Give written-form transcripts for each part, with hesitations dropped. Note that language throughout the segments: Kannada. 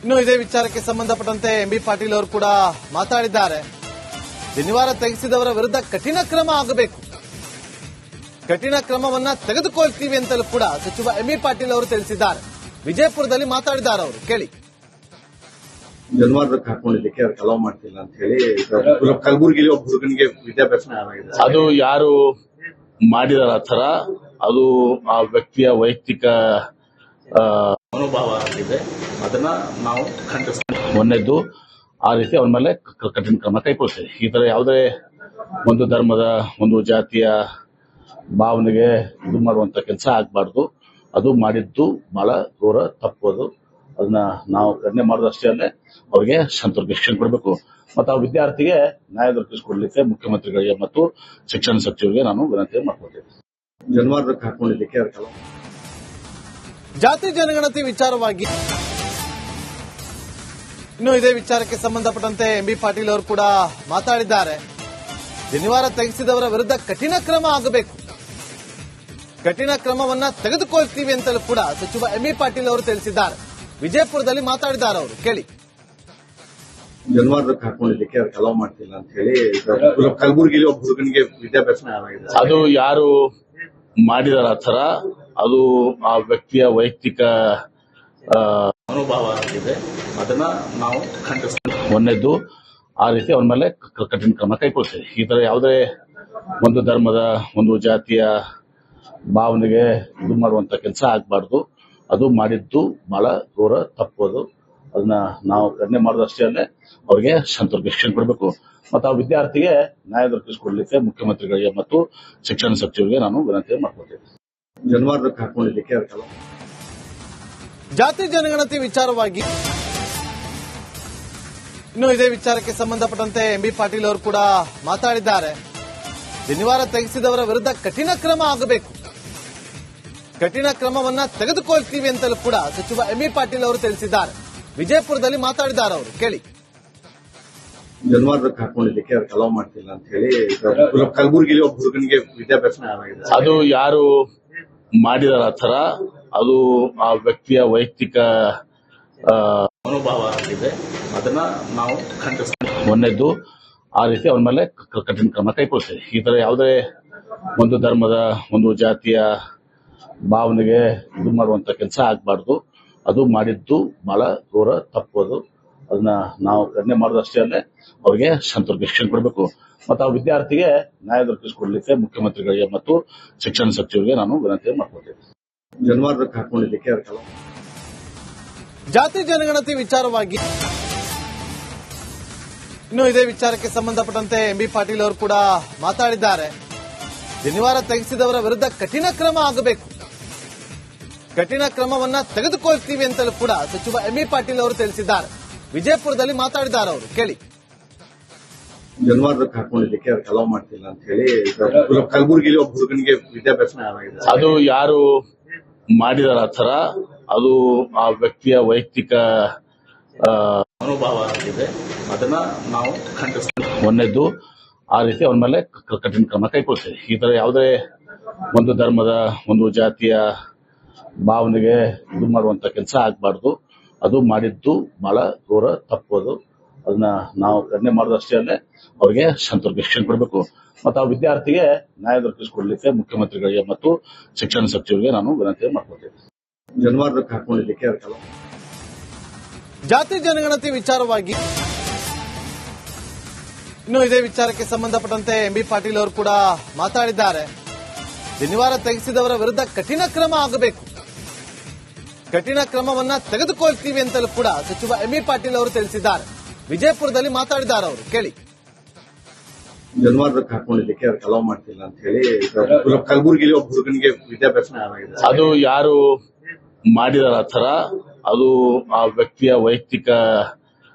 ಇನ್ನು ಇದೇ ವಿಚಾರಕ್ಕೆ ಸಂಬಂಧಪಟ್ಟಂತೆ ಎಂಬಿ ಪಾಟೀಲ್ ಅವರು ಕೂಡ ಮಾತಾಡಿದ್ದಾರೆ. ಶನಿವಾರ ತೆಗೆಸಿದವರ ವಿರುದ್ಧ ಕಠಿಣ ಕ್ರಮ ಆಗಬೇಕು, ಕಠಿಣ ಕ್ರಮವನ್ನ ತೆಗೆದುಕೊಳ್ತೀವಿ ಅಂತಲೂ ಕೂಡ ಸಚಿವ ಎಂಬಿ ಪಾಟೀಲ್ ಅವರು ತಿಳಿಸಿದ್ದಾರೆ. ವಿಜಯಪುರದಲ್ಲಿ ಮಾತಾಡಿದ್ದಾರೆ ಅವರು, ಕೇಳಿ. ಜನವಾರಕ್ಕೆ ಹಾಕೊಂಡಿದ್ದಕ್ಕೆ ಅವ್ರು ಅಲೋ ಮಾಡ್ತಿಲ್ಲ ಅಂತ ಹೇಳಿ ಕಲಬುರಗಿಲಿ ಒಬ್ಬ ಹುಡುಗನಿಗೆ ವಿದ್ಯಾಭ್ಯಾಸ ಆಗಿದೆ. ಅದು ಯಾರು ಮಾಡಿದಾರ ಆ ತರ, ಅದು ಆ ವ್ಯಕ್ತಿಯ ವೈಯಕ್ತಿಕ ಮನೋಭಾವ ಆಗಿದೆ. ಅದನ್ನ ನಾವು ಖಂಡಿಸ್ತೀವಿ. ಮೊನ್ನೆದ್ದು ಆ ರೀತಿ ಅವನ ಮೇಲೆ ಕಠಿಣ ಕ್ರಮ ಕೈಗೊಳ್ತೀವಿ. ಈ ತರ ಯಾವುದೇ ಒಂದು ಧರ್ಮದ, ಒಂದು ಜಾತಿಯ ಭಾವನೆಗೆ ಇದು ಮಾಡುವಂತ ಕೆಲಸ ಆಗ್ಬಾರ್ದು. ಅದು ಮಾಡಿದ್ದು ಬಹಳ ಘೋರ ತಪ್ಪೋದು. ಅದನ್ನ ನಾವು ಖಂಡನೆ ಮಾಡೋದಷ್ಟೇ ಅಲ್ಲೇ ಅವರಿಗೆ ಸಂತರ್ಕ ಶಿಕ್ಷಣ ಕೊಡಬೇಕು ಮತ್ತು ಆ ವಿದ್ಯಾರ್ಥಿಗೆ ನ್ಯಾಯ ದೊರಕಿಸಿಕೊಡ್ಲಿಕ್ಕೆ ಮುಖ್ಯಮಂತ್ರಿಗಳಿಗೆ ಮತ್ತು ಶಿಕ್ಷಣ ಸಚಿವರಿಗೆ ನಾನು ವಿನಂತಿ ಮಾಡ್ಕೊಳ್ತೇನೆ. ಜನವಾರಕ್ಕೆ ಹಾಕೊಂಡಿದ್ದಕ್ಕೆ ಅವ್ರು ಜಾತಿ ಜನಗಣತಿ ವಿಚಾರವಾಗಿ ಇನ್ನು ಇದೇ ವಿಚಾರಕ್ಕೆ ಸಂಬಂಧಪಟ್ಟಂತೆ ಎಂಬಿ ಪಾಟೀಲ್ ಅವರು ಕೂಡ ಮಾತಾಡಿದ್ದಾರೆ. ಶನಿವಾರ ತೆಗೆಸಿದವರ ವಿರುದ್ಧ ಕಠಿಣ ಕ್ರಮ ಆಗಬೇಕು, ಕಠಿಣ ಕ್ರಮವನ್ನ ತೆಗೆದುಕೊಳ್ತೀವಿ ಅಂತಲೂ ಕೂಡ ಸಚಿವ ಎಂಬಿ ಪಾಟೀಲ್ ಅವರು ತಿಳಿಸಿದ್ದಾರೆ. ವಿಜಯಪುರದಲ್ಲಿ ಮಾತಾಡಿದ್ದಾರೆ ಅವರು, ಕೇಳಿ. ಜನವಾರಕ್ಕೆ ಹಾಕೊಂಡಿದ್ದಕ್ಕೆ ಅವ್ರು ಅಲೋ ಮಾಡ್ತಿಲ್ಲ ಅಂತ ಹೇಳಿ ಕಲಬುರಗಿಲಿ ಒಬ್ಬ ಹುಡುಗನಿಗೆ ವಿದ್ಯಾಭ್ಯಾಸ ಆಗಿದೆ. ಅದು ಯಾರು ಮಾಡಿದಾರ ಆ ತರ, ಅದು ಆ ವ್ಯಕ್ತಿಯ ವೈಯಕ್ತಿಕ ಮನೋಭಾವ ಆಗಿದೆ. ಅದನ್ನ ನಾವು ಖಂಡಿಸ್ತೀವಿ. ಮೊನ್ನೆದ್ದು ಆ ರೀತಿ ಅವನ ಮೇಲೆ ಕಠಿಣ ಕ್ರಮ ಕೈಗೊಳ್ತೀವಿ. ಈ ತರ ಯಾವುದೇ ಒಂದು ಧರ್ಮದ, ಒಂದು ಜಾತಿಯ ಭಾವನೆಗೆ ಇದು ಮಾಡುವಂತ ಕೆಲಸ ಆಗ್ಬಾರ್ದು. ಅದು ಮಾಡಿದ್ದು ಬಹಳ ಘೋರ ತಪ್ಪೋದು. ಅದನ್ನ ನಾವು ಖಂಡನೆ ಮಾಡೋದಷ್ಟೇ ಅಲ್ಲೇ ಅವರಿಗೆ ಸಂತರ್ಕ ಶಿಕ್ಷಣ ಕೊಡಬೇಕು ಮತ್ತು ಆ ವಿದ್ಯಾರ್ಥಿಗೆ ನ್ಯಾಯ ದೊರಕಿಸಿಕೊಡ್ಲಿಕ್ಕೆ ಮುಖ್ಯಮಂತ್ರಿಗಳಿಗೆ ಮತ್ತು ಶಿಕ್ಷಣ ಸಚಿವರಿಗೆ ನಾನು ವಿನಂತಿ ಮಾಡ್ಕೊಳ್ತೇನೆ. ಜನವಾರಕ್ಕೆ ಹಾಕೊಂಡಿದ್ದಕ್ಕೆ ಅವ್ರು ಜಾತಿ ಜನಗಣತಿ ವಿಚಾರವಾಗಿ ಇನ್ನು ಇದೇ ವಿಚಾರಕ್ಕೆ ಸಂಬಂಧಪಟ್ಟಂತೆ ಎಂಬಿ ಪಾಟೀಲ್ ಅವರು ಕೂಡ ಮಾತಾಡಿದ್ದಾರೆ. ಶನಿವಾರ ತೆಗೆಸಿದವರ ವಿರುದ್ಧ ಕಠಿಣ ಕ್ರಮ ಆಗಬೇಕು, ಕಠಿಣ ಕ್ರಮವನ್ನ ತೆಗೆದುಕೊಳ್ತೀವಿ ಅಂತಲೂ ಕೂಡ ಸಚಿವ ಎಂಬಿ ಪಾಟೀಲ್ ಅವರು ತಿಳಿಸಿದ್ದಾರೆ. ವಿಜಯಪುರದಲ್ಲಿ ಮಾತಾಡಿದ್ದಾರೆ ಅವರು, ಕೇಳಿ. ಜನವಾರಕ್ಕೆ ಹಾಕೊಂಡಿದ್ದಕ್ಕೆ ಅವ್ರು ಅಲೋ ಮಾಡ್ತಿಲ್ಲ ಅಂತ ಹೇಳಿ ಕಲಬುರಗಿಲಿ ಒಬ್ಬ ಹುಡುಗನಿಗೆ ವಿದ್ಯಾಭ್ಯಾಸ ಆಗಿದೆ. ಅದು ಯಾರು ಮಾಡಿದಾರ ಆ ತರ, ಅದು ಆ ವ್ಯಕ್ತಿಯ ವೈಯಕ್ತಿಕ ಮನೋಭಾವ ಆಗಿದೆ. ಅದನ್ನ ನಾವು ಖಂಡಿಸ್ತೀವಿ. ಮೊನ್ನೆದ್ದು ಆ ರೀತಿ ಅವನ ಮೇಲೆ ಕಠಿಣ ಕ್ರಮ ಕೈಗೊಳ್ತೀವಿ. ಈ ತರ ಯಾವುದೇ ಒಂದು ಧರ್ಮದ, ಒಂದು ಜಾತಿಯ ಭಾವನೆಗೆ ಇದು ಮಾಡುವಂತ ಕೆಲಸ ಆಗ್ಬಾರ್ದು. ಅದು ಮಾಡಿದ್ದು ಬಹಳ ಘೋರ ತಪ್ಪೋದು. ಅದನ್ನ ನಾವು ಖಂಡನೆ ಮಾಡೋದಷ್ಟೇ ಅಲ್ಲೇ ಅವರಿಗೆ ಸಂತರ್ಕ ಶಿಕ್ಷಣ ಕೊಡಬೇಕು ಮತ್ತು ಆ ವಿದ್ಯಾರ್ಥಿಗೆ ನ್ಯಾಯ ದೊರಕಿಸಿಕೊಡ್ಲಿಕ್ಕೆ ಮುಖ್ಯಮಂತ್ರಿಗಳಿಗೆ ಮತ್ತು ಶಿಕ್ಷಣ ಸಚಿವರಿಗೆ ನಾನು ವಿನಂತಿ ಮಾಡ್ಕೊಳ್ತೇನೆ. ಜನವಾರಕ್ಕೆ ಹಾಕೊಂಡಿದ್ದಕ್ಕೆ ಅವ್ರು ಜಾತಿ ಜನಗಣತಿ ವಿಚಾರವಾಗಿ ಇನ್ನು ಇದೇ ವಿಚಾರಕ್ಕೆ ಸಂಬಂಧಪಟ್ಟಂತೆ ಎಂಬಿ ಪಾಟೀಲ್ ಅವರು ಕೂಡ ಮಾತಾಡಿದ್ದಾರೆ. ಶನಿವಾರ ತೆಗೆಸಿದವರ ವಿರುದ್ಧ ಕಠಿಣ ಕ್ರಮ ಆಗಬೇಕು, ಕಠಿಣ ಕ್ರಮವನ್ನ ತೆಗೆದುಕೊಳ್ತೀವಿ ಅಂತಲೂ ಕೂಡ ಸಚಿವ ಎಂಬಿ ಪಾಟೀಲ್ ಅವರು ತಿಳಿಸಿದ್ದಾರೆ. ವಿಜಯಪುರದಲ್ಲಿ ಮಾತಾಡಿದ್ದಾರೆ ಅವರು, ಕೇಳಿ. ಜನವಾರಕ್ಕೆ ಹಾಕೊಂಡಿದ್ದಕ್ಕೆ ಅವ್ರು ಅಲೋ ಮಾಡ್ತಿಲ್ಲ ಅಂತ ಹೇಳಿ ಕಲಬುರಗಿಲಿ ಒಬ್ಬ ಹುಡುಗನಿಗೆ ವಿದ್ಯಾಭ್ಯಾಸ ಆಗಿದೆ. ಅದು ಯಾರು ಮಾಡಿದಾರ ಆ ತರ, ಅದು ಆ ವ್ಯಕ್ತಿಯ ವೈಯಕ್ತಿಕ ಮನೋಭಾವ ಆಗಿದೆ. ಅದನ್ನ ನಾವು ಖಂಡಿಸ್ತೀವಿ. ಮೊನ್ನೆದ್ದು ಆ ರೀತಿ ಅವನ ಮೇಲೆ ಕಠಿಣ ಕ್ರಮ ಕೈಗೊಳ್ತೀವಿ. ಈ ತರ ಯಾವುದೇ ಒಂದು ಧರ್ಮದ, ಒಂದು ಜಾತಿಯ ಭಾವನೆಗೆ ಇದು ಮಾಡುವಂತ ಕೆಲಸ ಆಗ್ಬಾರ್ದು. ಅದು ಮಾಡಿದ್ದು ಬಹಳ ಘೋರ ತಪ್ಪೋದು. ಅದನ್ನ ನಾವು ಖಂಡನೆ ಮಾಡೋದಷ್ಟೇ ಅಲ್ಲೇ ಅವರಿಗೆ ಸಂತರ್ಕ ಶಿಕ್ಷಣ ಕೊಡಬೇಕು ಮತ್ತು ಆ ವಿದ್ಯಾರ್ಥಿಗೆ ನ್ಯಾಯ ದೊರಕಿಸಿಕೊಡ್ಲಿಕ್ಕೆ ಮುಖ್ಯಮಂತ್ರಿಗಳಿಗೆ ಮತ್ತು ಶಿಕ್ಷಣ ಸಚಿವರಿಗೆ ನಾನು ವಿನಂತಿ ಮಾಡ್ಕೊಳ್ತೇನೆ. ಜನವಾರಕ್ಕೆ ಹಾಕೊಂಡಿದ್ದಕ್ಕೆ ಅವ್ರು ಜಾತಿ ಜನಗಣತಿ ವಿಚಾರವಾಗಿ ಇನ್ನು ಇದೇ ವಿಚಾರಕ್ಕೆ ಸಂಬಂಧಪಟ್ಟಂತೆ ಎಂಬಿ ಪಾಟೀಲ್ ಅವರು ಕೂಡ ಮಾತಾಡಿದ್ದಾರೆ. ಶನಿವಾರ ತೆಗೆಸಿದವರ ವಿರುದ್ಧ ಕಠಿಣ ಕ್ರಮ ಆಗಬೇಕು, ಕಠಿಣ ಕ್ರಮವನ್ನ ತೆಗೆದುಕೊಳ್ತೀವಿ ಅಂತಲೂ ಕೂಡ ಸಚಿವ ಎಂಬಿ ಪಾಟೀಲ್ ಅವರು ತಿಳಿಸಿದ್ದಾರೆ. ವಿಜಯಪುರದಲ್ಲಿ ಮಾತಾಡಿದ್ದಾರೆ ಅವರು, ಕೇಳಿ. ಜನವಾರಕ್ಕೆ ಹಾಕೊಂಡಿದ್ದಕ್ಕೆ ಅವ್ರು ಅಲೋ ಮಾಡ್ತಿಲ್ಲ ಅಂತ ಹೇಳಿ ಕಲಬುರಗಿಲಿ ಒಬ್ಬ ಹುಡುಗನಿಗೆ ವಿದ್ಯಾಭ್ಯಾಸ ಆಗಿದೆ. ಅದು ಯಾರು ಮಾಡಿದಾರ ಆ ತರ, ಅದು ಆ ವ್ಯಕ್ತಿಯ ವೈಯಕ್ತಿಕ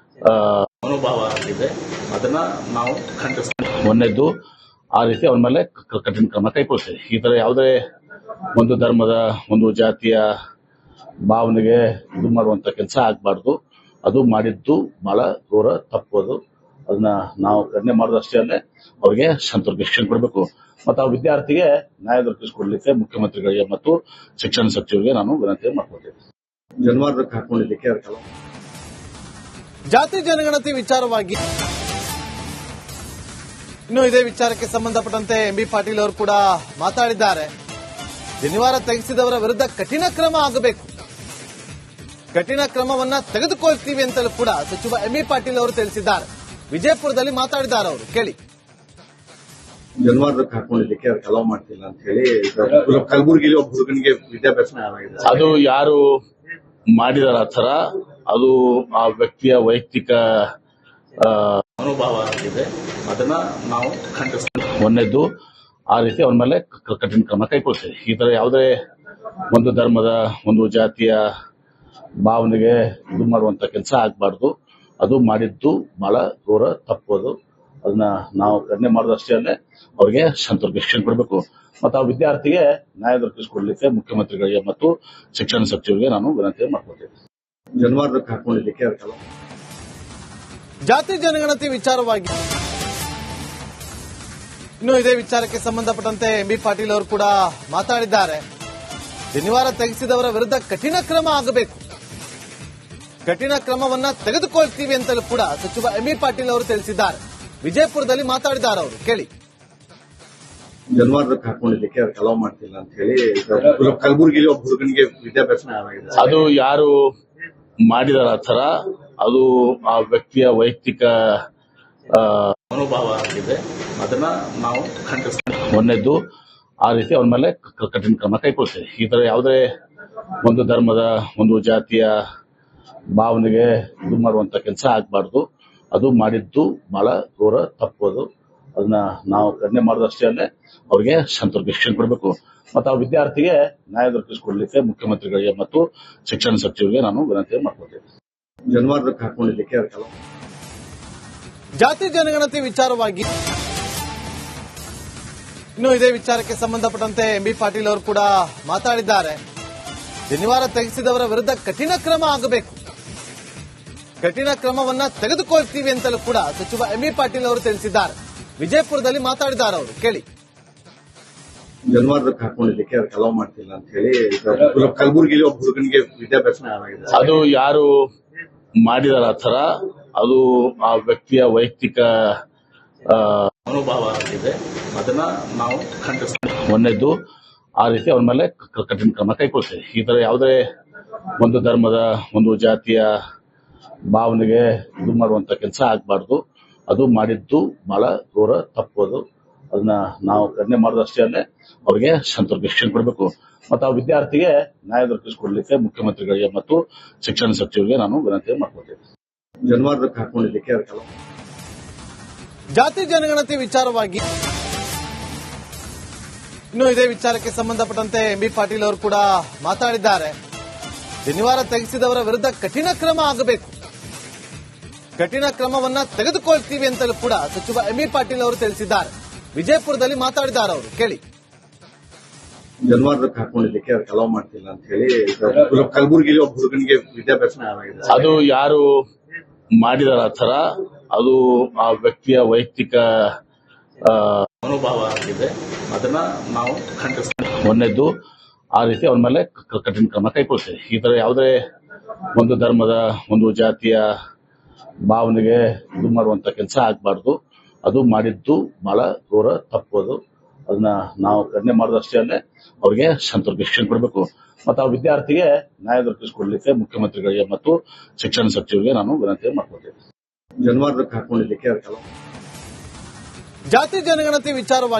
ಮನೋಭಾವ ಆಗಿದೆ. ಅದನ್ನ ನಾವು ಖಂಡಿಸ್ತೀವಿ. ಮೊನ್ನೆದ್ದು ಆ ರೀತಿ ಅವನ ಮೇಲೆ ಕಠಿಣ ಕ್ರಮ ಕೈಗೊಳ್ತೀವಿ. ಈ ತರ ಯಾವುದೇ ಒಂದು ಧರ್ಮದ, ಒಂದು ಜಾತಿಯ ಭಾವನೆಗೆ ಇದು ಮಾಡುವಂತ ಕೆಲಸ ಆಗ್ಬಾರ್ದು. ಅದು ಮಾಡಿದ್ದು ಬಹಳ ಘೋರ ತಪ್ಪೋದು. ಅದನ್ನ ನಾವು ಖಂಡನೆ ಮಾಡೋದಷ್ಟೇ ಅಲ್ಲೇ ಅವರಿಗೆ ಸಂತರ್ಕ ಶಿಕ್ಷಣ ಕೊಡಬೇಕು ಮತ್ತು ಆ ವಿದ್ಯಾರ್ಥಿಗೆ ನ್ಯಾಯ ದೊರಕಿಸಿಕೊಡ್ಲಿಕ್ಕೆ ಮುಖ್ಯಮಂತ್ರಿಗಳಿಗೆ ಮತ್ತು ಶಿಕ್ಷಣ ಸಚಿವರಿಗೆ ನಾನು ವಿನಂತಿ ಮಾಡ್ಕೊಳ್ತೇನೆ. ಜನವಾರಕ್ಕೆ ಹಾಕೊಂಡಿದ್ದಕ್ಕೆ ಅವ್ರು ಜಾತಿ ಜನಗಣತಿ ವಿಚಾರವಾಗಿ ಇನ್ನು ಇದೇ ವಿಚಾರಕ್ಕೆ ಸಂಬಂಧಪಟ್ಟಂತೆ ಎಂಬಿ ಪಾಟೀಲ್ ಅವರು ಕೂಡ ಮಾತಾಡಿದ್ದಾರೆ. ಶನಿವಾರ ತೆಗೆಸಿದವರ ವಿರುದ್ಧ ಕಠಿಣ ಕ್ರಮ ಆಗಬೇಕು, ಕಠಿಣ ಕ್ರಮವನ್ನ ತೆಗೆದುಕೊಳ್ತೀವಿ ಅಂತಲೂ ಕೂಡ ಸಚಿವ ಎಂಬಿ ಪಾಟೀಲ್ ಅವರು ತಿಳಿಸಿದ್ದಾರೆ. ವಿಜಯಪುರದಲ್ಲಿ ಮಾತಾಡಿದ್ದಾರೆ ಅವರು, ಕೇಳಿ. ಜನವಾರಕ್ಕೆ ಹಾಕೊಂಡಿದ್ದಕ್ಕೆ ಅವ್ರು ಅಲೋ ಮಾಡ್ತಿಲ್ಲ ಅಂತ ಹೇಳಿ ಕಲಬುರಗಿಲಿ ಒಬ್ಬ ಹುಡುಗನಿಗೆ ವಿದ್ಯಾಭ್ಯಾಸ ಆಗಿದೆ. ಅದು ಯಾರು ಮಾಡಿದಾರ ಆ ತರ, ಅದು ಆ ವ್ಯಕ್ತಿಯ ವೈಯಕ್ತಿಕ ಮನೋಭಾವ ಆಗಿದೆ. ಅದನ್ನ ನಾವು ಖಂಡಿಸ್ತೀವಿ. ಒಂದನೇದ್ದು, ಆ ರೀತಿ ಅವನ ಮೇಲೆ ಕಠಿಣ ಕ್ರಮ ಕೈಗೊಳ್ತೀವಿ. ಈ ತರ ಯಾವುದೇ ಒಂದು ಧರ್ಮದ, ಒಂದು ಜಾತಿಯ ಭಾವನೆಗೆ ಇದು ಮಾಡುವಂತ ಕೆಲಸ ಆಗ್ಬಾರ್ದು. ಅದು ಮಾಡಿದ್ದು ಬಹಳ ಘೋರ ತಪ್ಪೋದು. ಅದನ್ನ ನಾವು ಖಂಡನೆ ಮಾಡೋದಷ್ಟೇ ಅಲ್ಲೇ ಅವ್ರಿಗೆ ಸಂತರ್ಕ ಶಿಕ್ಷಣ ಕೊಡಬೇಕು ಮತ್ತು ಆ ವಿದ್ಯಾರ್ಥಿಗೆ ನ್ಯಾಯ ದೊರಕಿಸಿಕೊಡ್ಲಿಕ್ಕೆ ಮುಖ್ಯಮಂತ್ರಿಗಳಿಗೆ ಮತ್ತು ಶಿಕ್ಷಣ ಸಚಿವರಿಗೆ ನಾನು ವಿನಂತಿ ಮಾಡ್ಕೊಳ್ತೇನೆ. ಜನವಾರಕ್ಕೆ ಹಾಕೊಂಡಿದ್ದಕ್ಕೆ ಅವ್ರು ಜಾತಿ ಜನಗಣತಿ ವಿಚಾರವಾಗಿ ಇನ್ನು ಇದೇ ವಿಚಾರಕ್ಕೆ ಸಂಬಂಧಪಟ್ಟಂತೆ ಎಂಬಿ ಪಾಟೀಲ್ ಅವರು ಕೂಡ ಮಾತಾಡಿದ್ದಾರೆ. ಶನಿವಾರ ತೆಗೆಸಿದವರ ವಿರುದ್ಧ ಕಠಿಣ ಕ್ರಮ ಆಗಬೇಕು, ಕಠಿಣ ಕ್ರಮವನ್ನ ತೆಗೆದುಕೊಳ್ತೀವಿ ಅಂತಲೂ ಕೂಡ ಸಚಿವ ಎಂಬಿ ಪಾಟೀಲ್ ಅವರು ತಿಳಿಸಿದ್ದಾರೆ. ವಿಜಯಪುರದಲ್ಲಿ ಮಾತಾಡಿದ್ದಾರೆ ಅವರು, ಕೇಳಿ. ಜನವಾರಕ್ಕೆ ಹಾಕೊಂಡಿದ್ದಕ್ಕೆ ಅವ್ರು ಅಲೋ ಮಾಡ್ತಿಲ್ಲ ಅಂತ ಹೇಳಿ ಕಲಬುರಗಿಲಿ ಒಬ್ಬ ಹುಡುಗನಿಗೆ ವಿದ್ಯಾಭ್ಯಾಸ ಆಗಿದೆ. ಅದು ಯಾರು ಮಾಡಿದಾರ ಆ ತರ, ಅದು ಆ ವ್ಯಕ್ತಿಯ ವೈಯಕ್ತಿಕ ಮನೋಭಾವ ಆಗಿದೆ. ಅದನ್ನ ನಾವು ಖಂಡಿಸ್ತೀವಿ. ಒಂದನೇದ್ದು, ಆ ರೀತಿ ಅವನ ಮೇಲೆ ಕಠಿಣ ಕ್ರಮ ಕೈಗೊಳ್ತೀವಿ. ಈ ತರ ಯಾವುದೇ ಒಂದು ಧರ್ಮದ, ಒಂದು ಜಾತಿಯ ಭಾವನೆಗೆ ಇದು ಮಾಡುವಂತ ಕೆಲಸ ಆಗ್ಬಾರ್ದು. ಅದು ಮಾಡಿದ್ದು ಬಹಳ ಘೋರ ತಪ್ಪೋದು. ಅದನ್ನ ನಾವು ಖಂಡನೆ ಮಾಡೋದಷ್ಟೇ ಅಲ್ಲೇ ಅವ್ರಿಗೆ ಸಂತರ್ಕ ಶಿಕ್ಷಣ ಕೊಡಬೇಕು ಮತ್ತು ಆ ವಿದ್ಯಾರ್ಥಿಗೆ ನ್ಯಾಯ ದೊರಕಿಸಿಕೊಡ್ಲಿಕ್ಕೆ ಮುಖ್ಯಮಂತ್ರಿಗಳಿಗೆ ಮತ್ತು ಶಿಕ್ಷಣ ಸಚಿವರಿಗೆ ನಾನು ವಿನಂತಿ ಮಾಡ್ಕೊಳ್ತೇನೆ. ಜನವಾರಕ್ಕೆ ಹಾಕೊಂಡಿದ್ದಕ್ಕೆ ಅವ್ರು ಜಾತಿ ಜನಗಣತಿ ವಿಚಾರವಾಗಿ ಇನ್ನು ಇದೇ ವಿಚಾರಕ್ಕೆ ಸಂಬಂಧಪಟ್ಟಂತೆ ಎಂಬಿ ಪಾಟೀಲ್ ಅವರು ಕೂಡ ಮಾತಾಡಿದ್ದಾರೆ. ಶನಿವಾರ ತೆಗೆಸಿದವರ ವಿರುದ್ಧ ಕಠಿಣ ಕ್ರಮ ಆಗಬೇಕು, ಕಠಿಣ ಕ್ರಮವನ್ನ ತೆಗೆದುಕೊಳ್ತೀವಿ ಅಂತಲೂ ಕೂಡ ಸಚಿವ ಎಂಬಿ ಪಾಟೀಲ್ ಅವರು ತಿಳಿಸಿದ್ದಾರೆ. ವಿಜಯಪುರದಲ್ಲಿ ಮಾತಾಡಿದ್ದಾರೆ ಅವರು, ಕೇಳಿ. ಜನವಾರಕ್ಕೆ ಹಾಕೊಂಡಿದ್ದಕ್ಕೆ ಅವ್ರು ಅಲೋ ಮಾಡ್ತಿಲ್ಲ ಅಂತ ಹೇಳಿ ಕಲಬುರಗಿಲಿ ಒಬ್ಬ ಹುಡುಗನಿಗೆ ವಿದ್ಯಾಭ್ಯಾಸ ಆಗಿದೆ. ಅದು ಯಾರು ಮಾಡಿದಾರ ಆ ತರ, ಅದು ಆ ವ್ಯಕ್ತಿಯ ವೈಯಕ್ತಿಕ ಮನೋಭಾವ ಆಗಿದೆ. ಅದನ್ನ ನಾವು ಖಂಡಿಸ್ತೀವಿ. ಒಂದನೇದ್ದು, ಆ ರೀತಿ ಅವನ ಮೇಲೆ ಕಠಿಣ ಕ್ರಮ ಕೈಗೊಳ್ತೀವಿ. ಈ ತರ ಯಾವುದೇ ಒಂದು ಧರ್ಮದ, ಒಂದು ಜಾತಿಯ ಭಾವನೆಗೆ ಇದು ಮಾಡುವಂತ ಕೆಲಸ ಆಗ್ಬಾರ್ದು. ಅದು ಮಾಡಿದ್ದು ಬಹಳ ಘೋರ ತಪ್ಪೋದು. ಅದನ್ನ ನಾವು ಖಂಡನೆ ಮಾಡೋದಷ್ಟೇ ಅಲ್ಲೇ ಅವ್ರಿಗೆ ಸಂತರ್ಕ ಶಿಕ್ಷಣ ಕೊಡಬೇಕು ಮತ್ತು ಆ ವಿದ್ಯಾರ್ಥಿಗೆ ನ್ಯಾಯ ದೊರಕಿಸಿಕೊಡ್ಲಿಕ್ಕೆ ಮುಖ್ಯಮಂತ್ರಿಗಳಿಗೆ ಮತ್ತು ಶಿಕ್ಷಣ ಸಚಿವರಿಗೆ ನಾನು ವಿನಂತಿ ಮಾಡ್ಕೊಳ್ತೇನೆ. ಜನವಾರಕ್ಕೆ ಹಾಕೊಂಡಿದ್ದಕ್ಕೆ ಅವ್ರು ಜಾತಿ ಜನಗಣತಿ ವಿಚಾರವಾಗಿ ಇನ್ನು ಇದೇ ವಿಚಾರಕ್ಕೆ ಸಂಬಂಧಪಟ್ಟಂತೆ ಎಂಬಿ ಪಾಟೀಲ್ ಅವರು ಕೂಡ ಮಾತಾಡಿದ್ದಾರೆ. ಶನಿವಾರ ತೆಗೆಸಿದವರ ವಿರುದ್ಧ ಕಠಿಣ ಕ್ರಮ ಆಗಬೇಕು, ಕಠಿಣ ಕ್ರಮವನ್ನ ತೆಗೆದುಕೊಳ್ತೀವಿ ಅಂತಲೂ ಕೂಡ ಸಚಿವ ಎಂಬಿ ಪಾಟೀಲ್ ಅವರು ತಿಳಿಸಿದ್ದಾರೆ. ವಿಜಯಪುರದಲ್ಲಿ ಮಾತಾಡಿದ್ದಾರೆ ಅವರು, ಕೇಳಿ. ಜನವಾರಕ್ಕೆ ಹಾಕೊಂಡಿದ್ದಕ್ಕೆ ಅವ್ರು ಅಲೋ ಮಾಡ್ತಿಲ್ಲ ಅಂತ ಹೇಳಿ ಕಲಬುರಗಿಲಿ ಒಬ್ಬ ಹುಡುಗನಿಗೆ ವಿದ್ಯಾಭ್ಯಾಸ ಆಗಿದೆ. ಅದು ಯಾರು ಮಾಡಿದಾರ ಆ ತರ, ಅದು ಆ ವ್ಯಕ್ತಿಯ ವೈಯಕ್ತಿಕ ಮನೋಭಾವ ಆಗಿದೆ. ಅದನ್ನ ನಾವು ಖಂಡಿಸ್ತೀವಿ. ಒಂದನೇದ್ದು, ಆ ರೀತಿ ಅವನ ಮೇಲೆ ಕಠಿಣ ಕ್ರಮ ಕೈಗೊಳ್ತೀವಿ. ಈ ತರ ಯಾವುದೇ ಒಂದು ಧರ್ಮದ, ಒಂದು ಜಾತಿಯ ಭಾವನೆಗೆ ಇದು ಮಾಡುವಂತ ಕೆಲಸ ಆಗ್ಬಾರ್ದು. ಅದು ಮಾಡಿದ್ದು ಬಹಳ ಘೋರ ತಪ್ಪೋದು. ಅದನ್ನ ನಾವು ಖಂಡನೆ ಮಾಡೋದಷ್ಟೇ ಅಲ್ಲೇ ಅವ್ರಿಗೆ ಸಂತರ್ಕ ಶಿಕ್ಷಣ ಕೊಡಬೇಕು ಮತ್ತು ಆ ವಿದ್ಯಾರ್ಥಿಗೆ ನ್ಯಾಯ ದೊರಕಿಸಿಕೊಡ್ಲಿಕ್ಕೆ ಮುಖ್ಯಮಂತ್ರಿಗಳಿಗೆ ಮತ್ತು ಶಿಕ್ಷಣ ಸಚಿವರಿಗೆ ನಾನು ವಿನಂತಿ ಮಾಡ್ಕೊಳ್ತೇನೆ. ಜನವಾರಕ್ಕೆ ಹಾಕೊಂಡಿದ್ದಕ್ಕೆ ಅವ್ರು ಜಾತಿ ಜನಗಣತಿ ವಿಚಾರವಾಗಿ